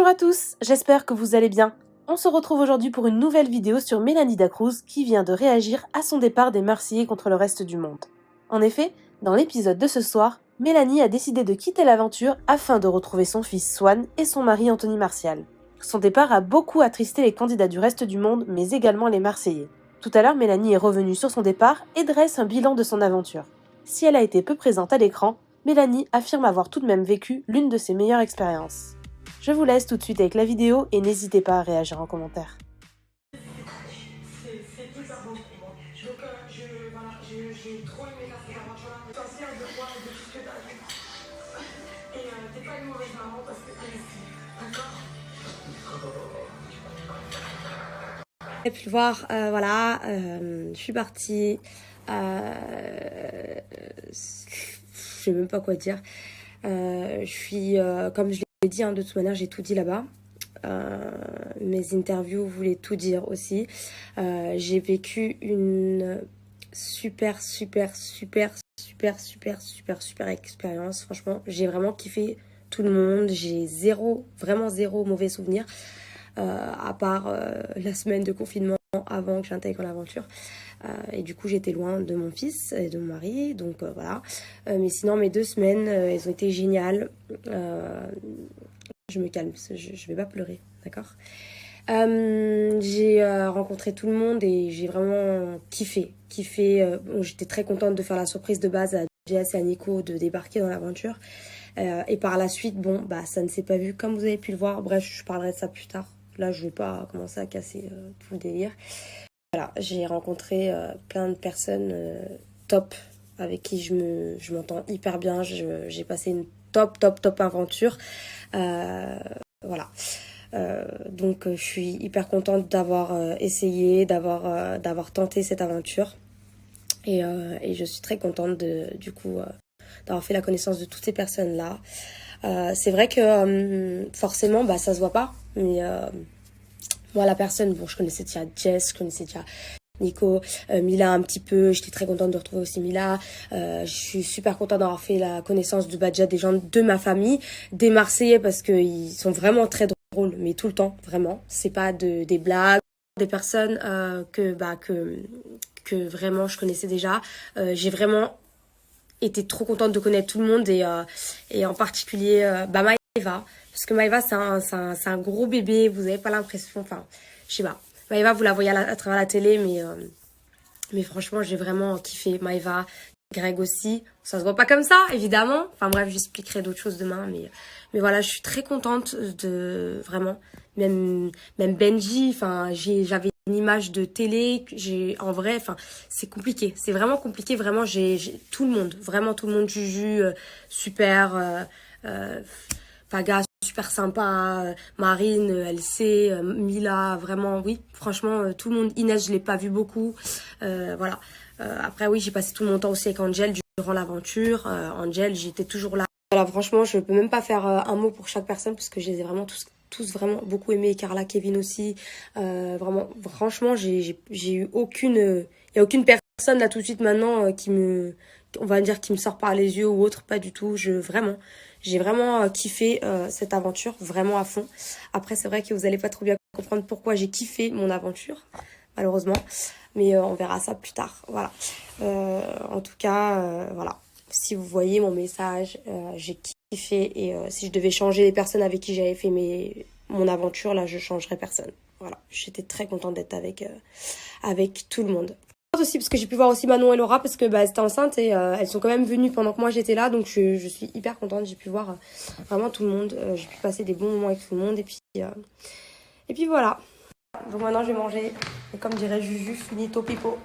Bonjour à tous, j'espère que vous allez bien. On se retrouve aujourd'hui pour une nouvelle vidéo sur Mélanie Dacruz qui vient de réagir à son départ des Marseillais contre le reste du monde. En effet, dans l'épisode de ce soir, Mélanie a décidé de quitter l'aventure afin de retrouver son fils Swan et son mari Anthony Martial. Son départ a beaucoup attristé les candidats du reste du monde, mais également les Marseillais. Tout à l'heure, Mélanie est revenue sur son départ et dresse un bilan de son aventure. Si elle a été peu présente à l'écran, Mélanie affirme avoir tout de même vécu l'une de ses meilleures expériences. Je vous laisse tout de suite avec la vidéo et n'hésitez pas à réagir en commentaire. C'est hyper bon pour moi. Donc, j'ai trop aimé faire cette aventure-là. T'inspires de moi et de tout ce que t'as vu. Et t'es pas une mauvaise maman parce que t'es ici. D'accord? Vous avez pu le voir, voilà, je suis partie. Je sais même pas quoi dire. Je suis, comme je l'ai dit, de toute manière, j'ai tout dit là-bas. Mes interviews voulaient tout dire aussi. J'ai vécu une super expérience. Franchement, j'ai vraiment kiffé tout le monde. J'ai vraiment zéro mauvais souvenir. À part la semaine de confinement avant que j'intègre l'aventure. Et du coup, j'étais loin de mon fils et de mon mari. Donc voilà. Mais sinon, mes 2 semaines, elles ont été géniales. Je me calme, je vais pas pleurer, d'accord? J'ai rencontré tout le monde et j'ai vraiment kiffé. J'étais très contente de faire la surprise de base à Jess et à Nico de débarquer dans l'aventure. Et par la suite, bon, bah ça ne s'est pas vu comme vous avez pu le voir. Bref, je parlerai de ça plus tard. Là, je vais pas commencer à casser tout le délire. Voilà, j'ai rencontré plein de personnes top avec qui je m'entends hyper bien. J'ai passé une top aventure. Voilà. Donc je suis hyper contente d'avoir essayé, d'avoir tenté cette aventure. Et je suis très contente d'avoir fait la connaissance de toutes ces personnes-là. C'est vrai que forcément, bah, ça se voit pas. Mais moi, la personne, bon, je connaissais déjà Jess, je connaissais déjà Nico, Mila un petit peu. J'étais très contente de retrouver aussi Mila. Je suis super contente d'avoir fait la connaissance de Badja, des gens de ma famille, des Marseillais parce qu'ils sont vraiment très drôles, mais tout le temps, vraiment. C'est pas des blagues, des personnes que vraiment je connaissais déjà. J'ai vraiment été trop contente de connaître tout le monde et en particulier Maëva, parce que Maëva c'est un gros bébé, vous avez pas l'impression, enfin je sais pas, Maëva vous la voyez à travers la télé, mais franchement j'ai vraiment kiffé Maëva. Greg aussi, ça se voit pas comme ça évidemment, enfin bref j'expliquerai d'autres choses demain, mais voilà, je suis très contente de vraiment, même Benji, enfin j'avais une image de télé, en vrai, enfin c'est compliqué, c'est vraiment compliqué, vraiment j'ai tout le monde, Juju super, Paga super sympa, Marine, LC, Mila, vraiment oui, franchement tout le monde. Inès je l'ai pas vu beaucoup, voilà. Après oui, j'ai passé tout mon temps aussi avec Angel durant l'aventure. Angel, j'étais toujours là. Voilà, franchement, je peux même pas faire un mot pour chaque personne parce que je les ai vraiment tous vraiment beaucoup aimés. Carla, Kevin aussi. Vraiment, franchement, j'ai eu aucune... Il y a aucune personne là tout de suite maintenant on va dire qui me sort par les yeux ou autre, pas du tout. J'ai vraiment kiffé cette aventure, vraiment à fond. Après, c'est vrai que vous allez pas trop bien comprendre pourquoi j'ai kiffé mon aventure, malheureusement. Mais on verra ça plus tard. Voilà. En tout cas, voilà. Si vous voyez mon message, j'ai kiffé. Et si je devais changer les personnes avec qui j'avais fait mon aventure, là, je changerais personne. Voilà. J'étais très contente d'être avec tout le monde. Aussi parce que j'ai pu voir aussi Manon et Laura parce que elles étaient enceintes et elles sont quand même venues pendant que moi j'étais là, donc je suis hyper contente. J'ai pu voir vraiment tout le monde. J'ai pu passer des bons moments avec tout le monde et puis voilà. Donc maintenant je vais manger et comme dirait Juju, finito pipo.